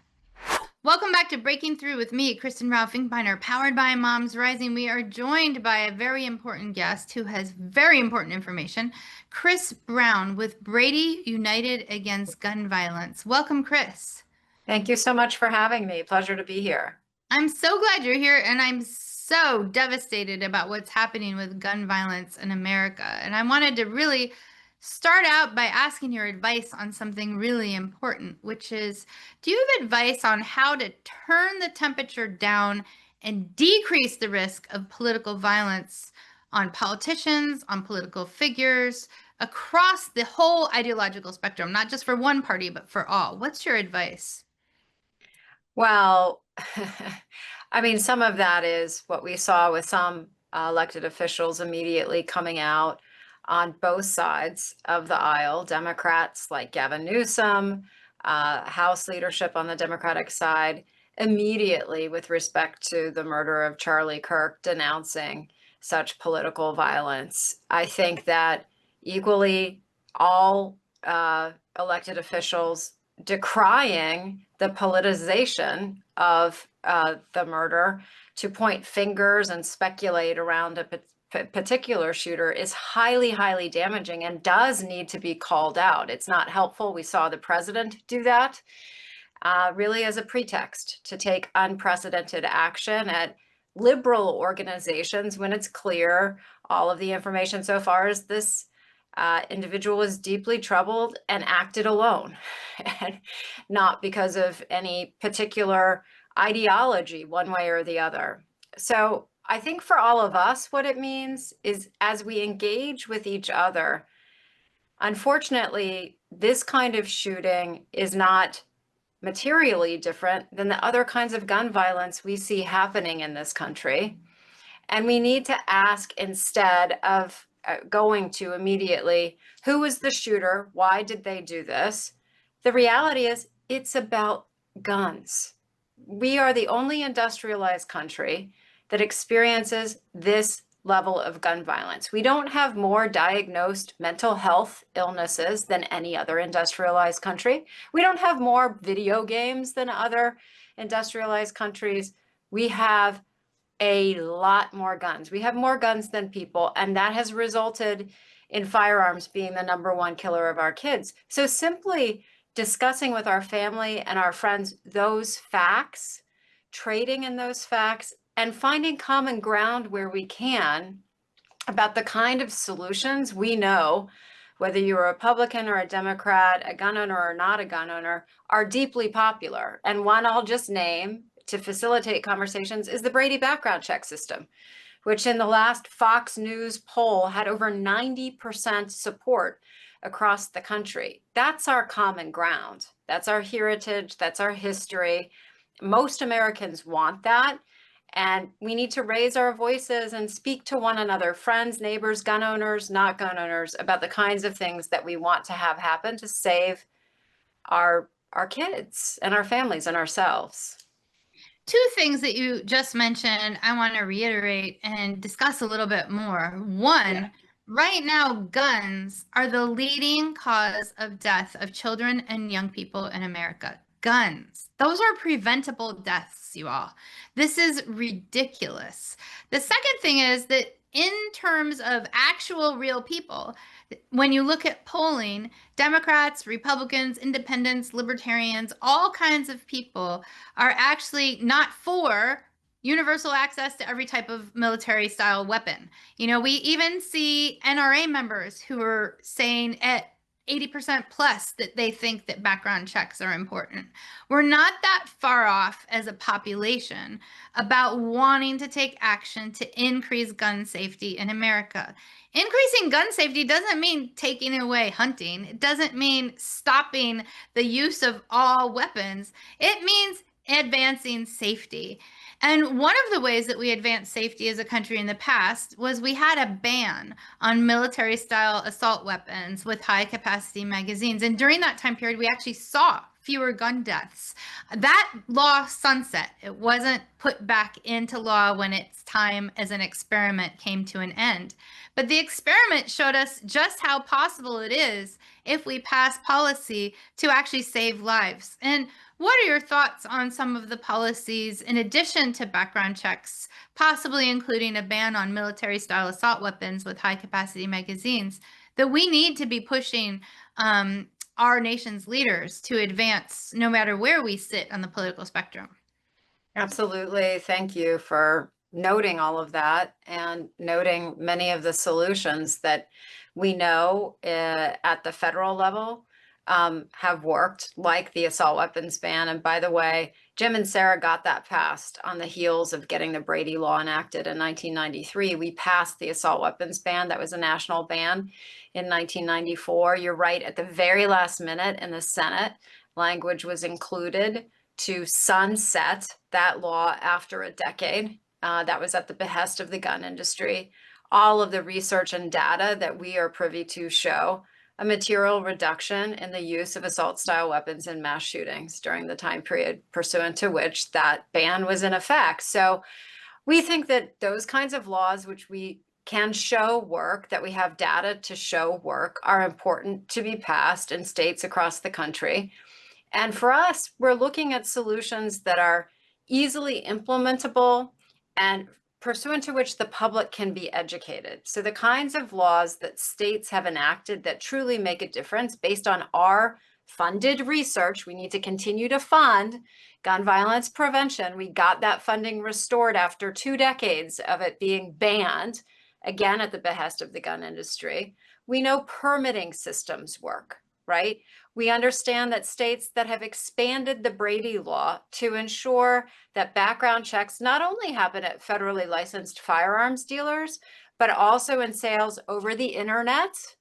Speaker 1: Welcome back to Breaking Through with me, Kristen Rao-Finkbeiner, powered by Moms Rising. We are joined by a very important guest who has very important information, Kris Brown with Brady United Against Gun Violence. Welcome, Kris.
Speaker 5: Thank you so much for having me. Pleasure to be here.
Speaker 1: I'm so glad you're here, and I'm so devastated about what's happening with gun violence in America. And I wanted to really start out by asking your advice on something really important, which is, do you have advice on how to turn the temperature down and decrease the risk of political violence on politicians, on political figures, across the whole ideological spectrum, not just for one party, but for all? What's your advice?
Speaker 5: Well, I mean, some of that is what we saw with some elected officials immediately coming out on both sides of the aisle, Democrats like Gavin Newsom, House leadership on the Democratic side, immediately with respect to the murder of Charlie Kirk, denouncing such political violence. I think that equally all elected officials decrying the politicization of the murder to point fingers and speculate around a particular shooter is highly, highly damaging and does need to be called out. It's not helpful. We saw the president do that really as a pretext to take unprecedented action at liberal organizations when it's clear all of the information so far is this individual was deeply troubled and acted alone, and not because of any particular ideology one way or the other. So I think for all of us, what it means is as we engage with each other, unfortunately, this kind of shooting is not materially different than the other kinds of gun violence we see happening in this country. And we need to ask, instead of going to immediately, who was the shooter? Why did they do this? The reality is it's about guns. We are the only industrialized country that experiences this level of gun violence. We don't have more diagnosed mental health illnesses than any other industrialized country. We don't have more video games than other industrialized countries. We have a lot more guns. We have more guns than people, and that has resulted in firearms being the #1 killer of our kids. So simply discussing with our family and our friends those facts, trading in those facts, and finding common ground where we can about the kind of solutions we know, whether you're a Republican or a Democrat, a gun owner or not a gun owner, are deeply popular. And one I'll just name, to facilitate conversations is the Brady background check system, which in the last Fox News poll had over 90% support across the country. That's our common ground. That's our heritage. That's our history. Most Americans want that. And we need to raise our voices and speak to one another, friends, neighbors, gun owners, not gun owners, about the kinds of things that we want to have happen to save our kids and our families and ourselves.
Speaker 1: Two things that you just mentioned, I want to reiterate and discuss a little bit more. One, right now, guns are the leading cause of death of children and young people in America. Guns. Those are preventable deaths, you all. This is ridiculous. The second thing is that in terms of actual real people, when you look at polling, Democrats, Republicans, independents, libertarians, all kinds of people are actually not for universal access to every type of military style weapon. You know, we even see NRA members who are saying at 80% plus that they think that background checks are important. We're not that far off as a population about wanting to take action to increase gun safety in America. Increasing gun safety doesn't mean taking away hunting. It doesn't mean stopping the use of all weapons. It means advancing safety. And one of the ways that we advanced safety as a country in the past was we had a ban on military style assault weapons with high capacity magazines. And during that time period, we actually saw fewer gun deaths. That law sunset. It wasn't put back into law when its time as an experiment came to an end. But the experiment showed us just how possible it is if we pass policy to actually save lives. And what are your thoughts on some of the policies in addition to background checks, possibly including a ban on military style assault weapons with high capacity magazines, that we need to be pushing our nation's leaders to advance no matter where we sit on the political spectrum?
Speaker 5: Absolutely. Thank you for noting all of that and noting many of the solutions that we know at the federal level have worked, like the assault weapons ban. And by the way, Jim and Sarah got that passed on the heels of getting the Brady law enacted in 1993. We passed the assault weapons ban. That was a national ban in 1994. You're right, at the very last minute in the Senate, language was included to sunset that law after a decade. That was at the behest of the gun industry. All of the research and data that we are privy to show a material reduction in the use of assault style weapons in mass shootings during the time period pursuant to which that ban was in effect. So we think that those kinds of laws, which we can show work, that we have data to show work, are important to be passed in states across the country. And for us, we're looking at solutions that are easily implementable and pursuant to which the public can be educated. So the kinds of laws that states have enacted that truly make a difference based on our funded research, we need to continue to fund gun violence prevention. We got that funding restored after 2 decades of it being banned, again at the behest of the gun industry. We know permitting systems work, right? We understand that states that have expanded the Brady law to ensure that background checks not only happen at federally licensed firearms dealers, but also in sales over the internet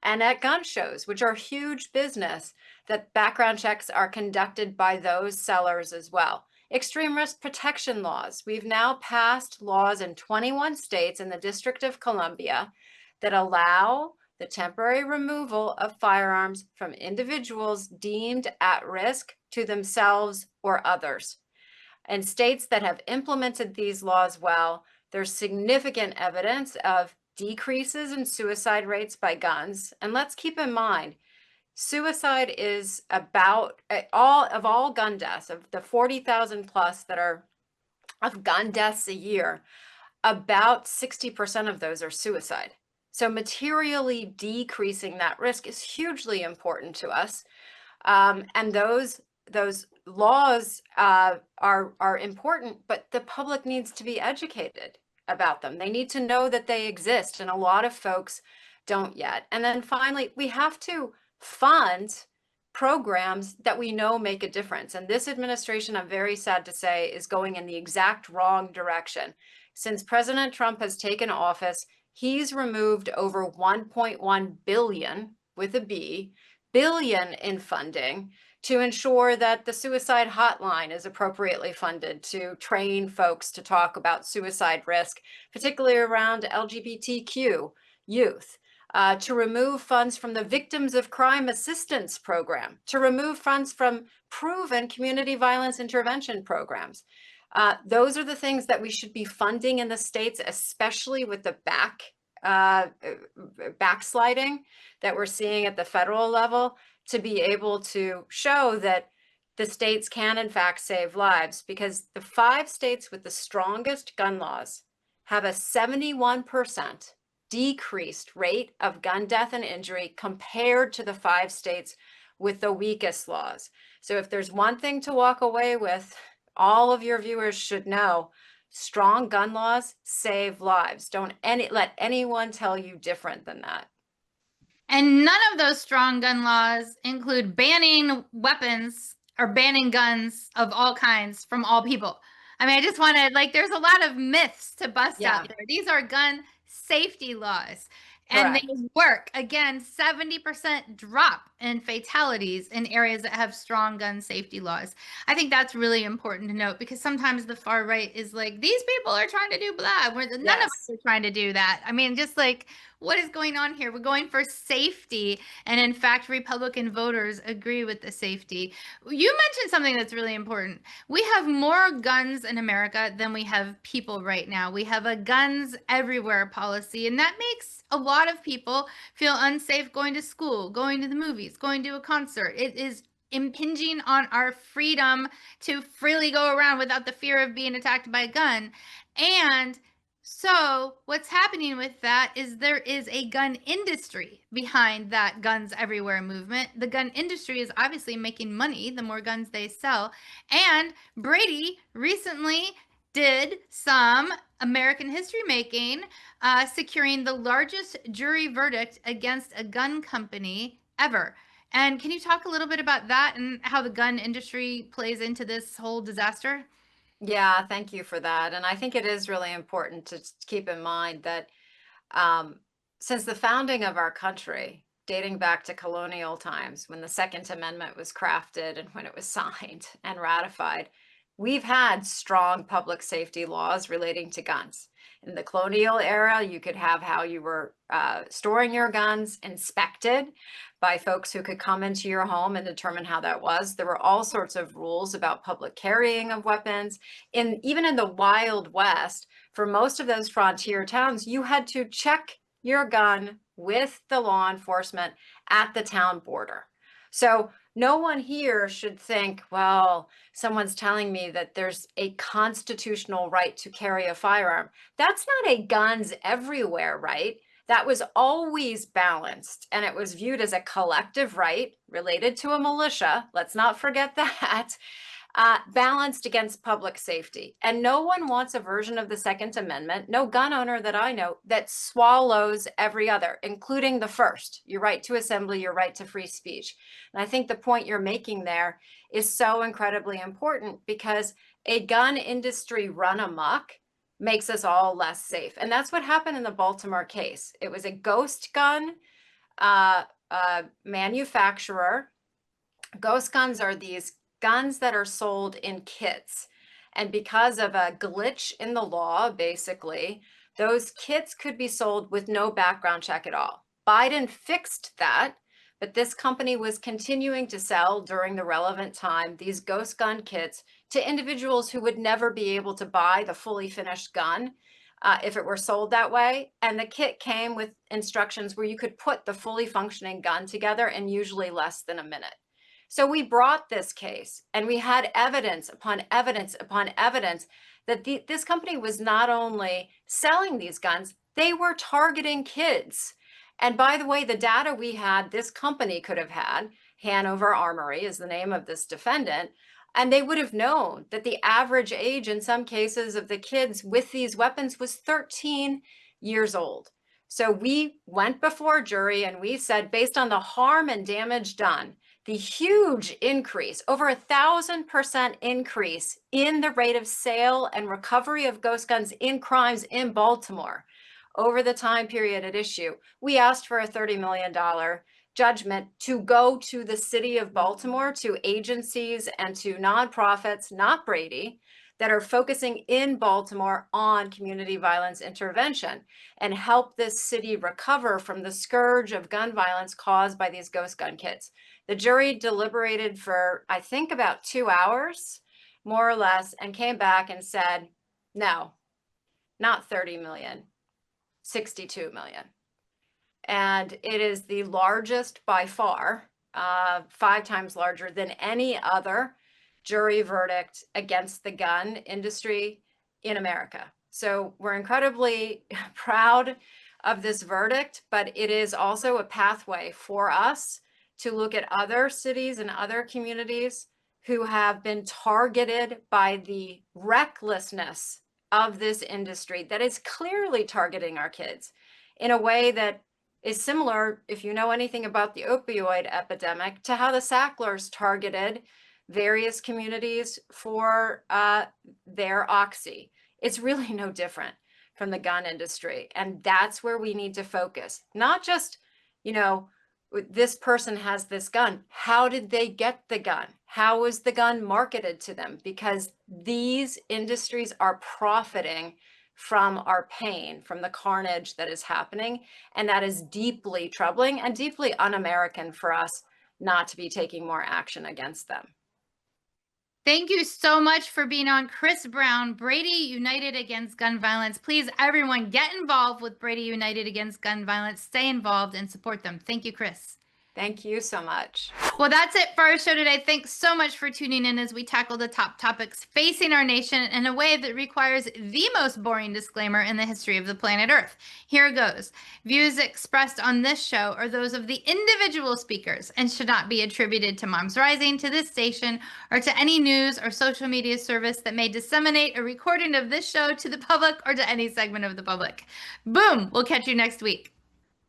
Speaker 5: and at gun shows, which are huge business, that background checks are conducted by those sellers as well. Extreme risk protection laws. We've now passed laws in 21 states in the District of Columbia that allow the temporary removal of firearms from individuals deemed at risk to themselves or others. In states that have implemented these laws well, there's significant evidence of decreases in suicide rates by guns. And let's keep in mind, suicide is about all gun deaths, of the 40,000 plus that are of gun deaths a year, about 60% of those are suicide. So materially decreasing that risk is hugely important to us. And those laws are important, but the public needs to be educated about them. They need to know that they exist, and a lot of folks don't yet. And then finally, we have to fund programs that we know make a difference. And this administration, I'm very sad to say, is going in the exact wrong direction. Since President Trump has taken office, he's removed over 1.1 billion, with a B, billion in funding to ensure that the suicide hotline is appropriately funded, to train folks to talk about suicide risk, particularly around LGBTQ youth. To remove funds from the Victims of Crime Assistance Program, to remove funds from proven community violence intervention programs. Those are the things that we should be funding in the states, especially with the backsliding that we're seeing at the federal level, to be able to show that the states can in fact save lives, because the 5 states with the strongest gun laws have a 71% decreased rate of gun death and injury compared to the 5 states with the weakest laws. So if there's one thing to walk away with, all of your viewers should know, strong gun laws save lives. Don't let anyone tell you different than that.
Speaker 1: And none of those strong gun laws include banning weapons or banning guns of all kinds from all people. I mean, I just want to, like, there's a lot of myths to bust out there. These are gun safety laws, and they work. Again, 70% drop in fatalities in areas that have strong gun safety laws. I think that's really important to note, because sometimes the far right is like, these people are trying to do blah, where none of us are trying to do that. I mean, just like, what is going on here? We're going for safety. And in fact, Republican voters agree with the safety. You mentioned something that's really important. We have more guns in America than we have people right now. We have a guns everywhere policy, and that makes a lot of people feel unsafe going to school, going to the movies, going to a concert. It is impinging on our freedom to freely go around without the fear of being attacked by a gun. And so what's happening with that is there is a gun industry behind that guns everywhere movement. The gun industry is obviously making money the more guns they sell. And Brady recently did some American history making, securing the largest jury verdict against a gun company ever. And can you talk a little bit about that and how the gun industry plays into this whole disaster?
Speaker 5: Yeah, thank you for that. And I think it is really important to keep in mind that since the founding of our country, dating back to colonial times, when the Second Amendment was crafted and when it was signed and ratified, we've had strong public safety laws relating to guns. In the colonial era, you could have how you were storing your guns inspected by folks who could come into your home and determine how that was. There were all sorts of rules about public carrying of weapons. Even in the Wild West, for most of those frontier towns, you had to check your gun with the law enforcement at the town border. So no one here should think, well, someone's telling me that there's a constitutional right to carry a firearm. That's not a guns everywhere right. That was always balanced, and it was viewed as a collective right related to a militia. Let's not forget that. Balanced against public safety. And no one wants a version of the Second Amendment, no gun owner that I know, that swallows every other, including the first, your right to assembly, your right to free speech. And I think the point you're making there is so incredibly important, because a gun industry run amok makes us all less safe. And that's what happened in the Baltimore case. It was a ghost gun manufacturer. Ghost guns are these guns that are sold in kits. And because of a glitch in the law, basically, those kits could be sold with no background check at all. Biden fixed that, but this company was continuing to sell during the relevant time these ghost gun kits to individuals who would never be able to buy the fully finished gun if it were sold that way. And the kit came with instructions where you could put the fully functioning gun together in usually less than a minute. So we brought this case, and we had evidence upon evidence upon evidence that this company was not only selling these guns, they were targeting kids. And by the way, the data we had, this company could have had, Hanover Armory is the name of this defendant, and they would have known that the average age in some cases of the kids with these weapons was 13 years old. So we went before a jury and we said, based on the harm and damage done, the huge increase, over 1,000% increase in the rate of sale and recovery of ghost guns in crimes in Baltimore over the time period at issue. We asked for a $30 million judgment to go to the city of Baltimore, to agencies and to nonprofits, not Brady, that are focusing in Baltimore on community violence intervention and help this city recover from the scourge of gun violence caused by these ghost gun kids. The jury deliberated for, I think, about 2 hours, more or less, and came back and said, no, not 30 million, 62 million. And it is the largest by far, 5 times larger than any other jury verdict against the gun industry in America. So we're incredibly proud of this verdict, but it is also a pathway for us to look at other cities and other communities who have been targeted by the recklessness of this industry that is clearly targeting our kids in a way that is similar, if you know anything about the opioid epidemic, to how the Sacklers targeted various communities for their oxy. It's really no different from the gun industry. And that's where we need to focus. Not just, you know, this person has this gun. How did they get the gun? How was the gun marketed to them? Because these industries are profiting from our pain, from the carnage that is happening. And that is deeply troubling and deeply un-American for us not to be taking more action against them.
Speaker 1: Thank you so much for being on. Kris Brown, Brady United Against Gun Violence. Please, everyone, get involved with Brady United Against Gun Violence. Stay involved and support them. Thank you, Kris.
Speaker 5: Thank you so much.
Speaker 1: Well, that's it for our show today. Thanks so much for tuning in as we tackle the top topics facing our nation in a way that requires the most boring disclaimer in the history of the planet Earth. Here goes. Views expressed on this show are those of the individual speakers and should not be attributed to Moms Rising, to this station, or to any news or social media service that may disseminate a recording of this show to the public or to any segment of the public. Boom! We'll catch you next week.